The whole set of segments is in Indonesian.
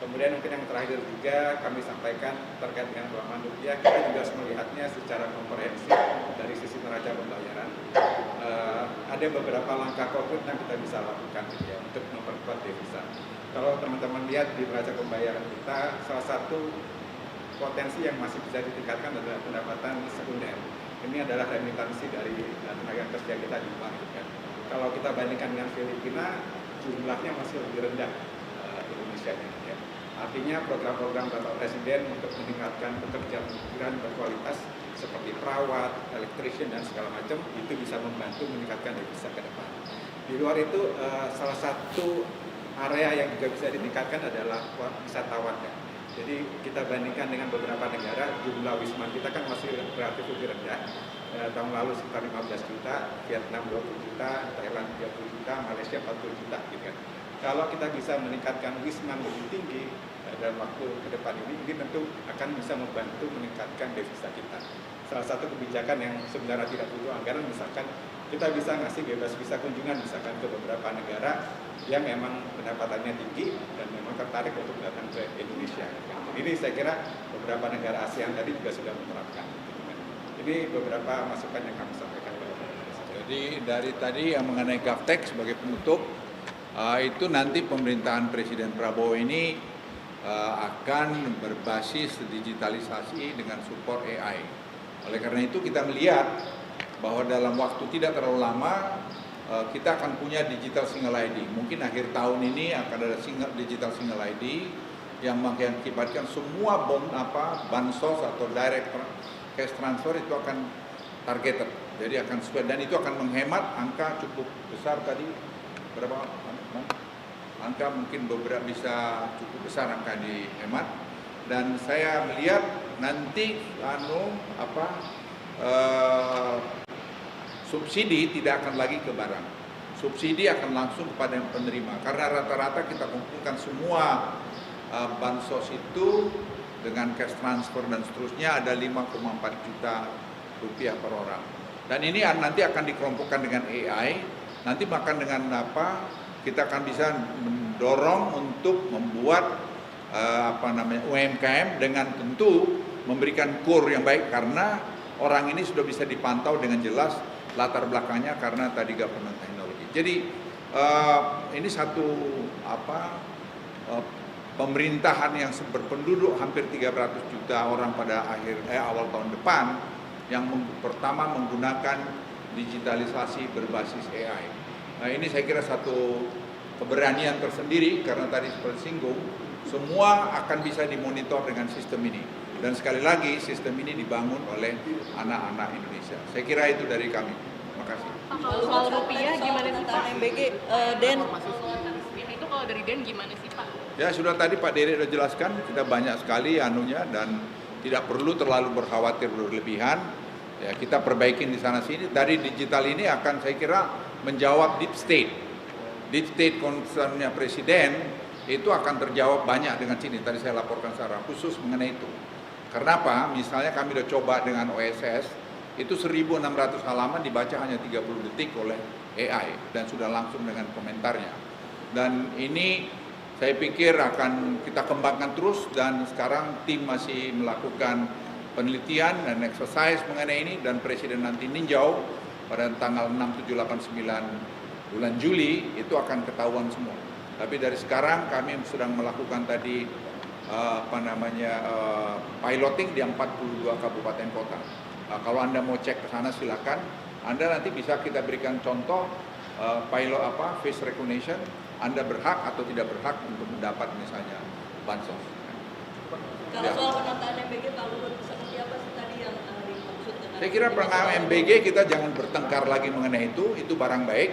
Kemudian mungkin yang terakhir juga kami sampaikan terkait dengan pelemahan rupiah, kita juga harus melihatnya secara komprehensif dari sisi neraca pembayaran. Ada beberapa langkah konkret yang kita bisa lakukan gitu ya, untuk memperkuat devisa. Kalau teman-teman lihat di neraca pembayaran kita, salah satu potensi yang masih bisa ditingkatkan adalah pendapatan sekunder. Ini adalah remitansi dari tenaga kerja kita di luar. Gitu. Kalau kita bandingkan dengan Filipina, jumlahnya masih lebih rendah Indonesia. Ya. Artinya program-program Bapak Presiden untuk meningkatkan pekerja migran berkualitas seperti perawat, electrician dan segala macam itu bisa membantu meningkatkan devisa ke depan. Di luar itu salah satu area yang juga bisa ditingkatkan adalah wisatawan. Ya. Jadi kita bandingkan dengan beberapa negara, jumlah wisma kita kan masih relatif lebih rendah. Tahun lalu sekitar 15 juta, Vietnam 20 juta, Thailand 30 juta, Malaysia 40 juta gitu kan. Kalau kita bisa meningkatkan wisma lebih tinggi dalam waktu ke depan ini tentu akan bisa membantu meningkatkan devisa kita. Salah satu kebijakan yang sebenarnya tidak butuh anggaran, misalkan kita bisa ngasih bebas visa kunjungan misalkan ke beberapa negara yang memang pendapatannya tinggi dan memang tertarik untuk datang ke Indonesia. Ini saya kira beberapa negara ASEAN tadi juga sudah menerapkan. Ini beberapa masukan yang kami sampaikan. Jadi dari tadi yang mengenai GovTech sebagai penutup, itu nanti pemerintahan Presiden Prabowo ini akan berbasis digitalisasi dengan support AI. Oleh karena itu kita melihat bahwa dalam waktu tidak terlalu lama kita akan punya digital single ID. Mungkin akhir tahun ini akan ada digital single ID yang mengakibatkan semua bansos atau direct cash transfer itu akan targeted. Jadi akan sesuai dan itu akan menghemat angka cukup besar tadi berapa? Angka mungkin beberapa bisa cukup besar angka dihemat dan saya melihat nanti subsidi tidak akan lagi ke barang, subsidi akan langsung kepada yang penerima karena rata-rata kita kumpulkan semua bansos itu dengan cash transfer dan seterusnya ada 5,4 juta rupiah per orang dan ini nanti akan dikelompokkan dengan AI, nanti bahkan dengan kita akan bisa mendorong untuk membuat UMKM dengan tentu memberikan kur yang baik karena orang ini sudah bisa dipantau dengan jelas latar belakangnya karena tadi government teknologi. Jadi ini satu pemerintahan yang berpenduduk hampir 300 juta orang pada awal tahun depan yang pertama menggunakan digitalisasi berbasis AI. Nah ini saya kira satu keberanian tersendiri karena tadi seperti singgung, semua akan bisa dimonitor dengan sistem ini. Dan sekali lagi sistem ini dibangun oleh anak-anak Indonesia. Saya kira itu dari kami. Terima kasih. Kalau soal rupiah gimana sih Pak? MBG, Den? Itu kalau dari Den gimana sih Pak? Ya sudah tadi Pak Dede sudah jelaskan, kita banyak sekali anunya dan tidak perlu terlalu berkhawatir berlebihan. Ya, kita perbaikin di sana sini. Dari digital ini akan saya kira menjawab deep state. Deep state concernnya Presiden itu akan terjawab banyak dengan sini. Tadi saya laporkan secara khusus mengenai itu. Karena apa? Misalnya kami sudah coba dengan OSS, itu 1.600 halaman dibaca hanya 30 detik oleh AI dan sudah langsung dengan komentarnya. Dan ini saya pikir akan kita kembangkan terus dan sekarang tim masih melakukan penelitian dan exercise mengenai ini dan Presiden nanti ninjau pada tanggal 6, 7, 8, 9 bulan Juli itu akan ketahuan semua. Tapi dari sekarang kami sedang melakukan tadi piloting di 42 kabupaten kota. Kalau Anda mau cek ke sana silakan. Anda nanti bisa kita berikan contoh face recognition. Anda berhak atau tidak berhak untuk mendapat misalnya bansos. Kalau soal penataan MBG Pak Luhut seperti apa sih tadi yang dimaksud dengan? Saya kira penataan MBG kita jangan bertengkar lagi mengenai itu barang baik.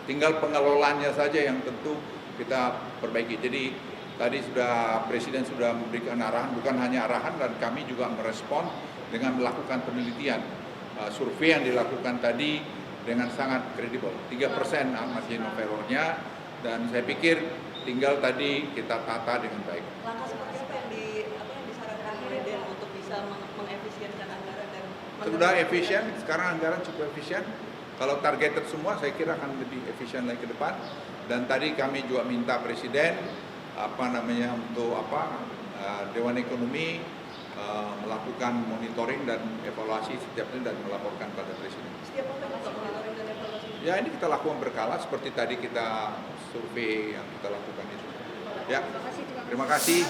Tinggal pengelolaannya saja yang tentu kita perbaiki. Jadi tadi Presiden sudah memberikan arahan, bukan hanya arahan dan kami juga merespon dengan melakukan penelitian. Survei yang dilakukan tadi dengan sangat kredibel, 3% margin of error-nya dan saya pikir tinggal tadi kita tata dengan baik. Langkah seperti apa yang disarankan oleh Den untuk bisa mengefisienkan anggaran dan sudah efisien, sekarang anggaran cukup efisien. Kalau targeted semua saya kira akan lebih efisien lagi ke depan. Dan tadi kami juga minta Presiden Dewan Ekonomi melakukan monitoring dan evaluasi setiap ini dan melaporkan pada Presiden. Setiap apa yang monitoring dan evaluasi? Ya ini kita lakukan berkala seperti tadi kita survei yang kita lakukan itu. Ya, terima kasih.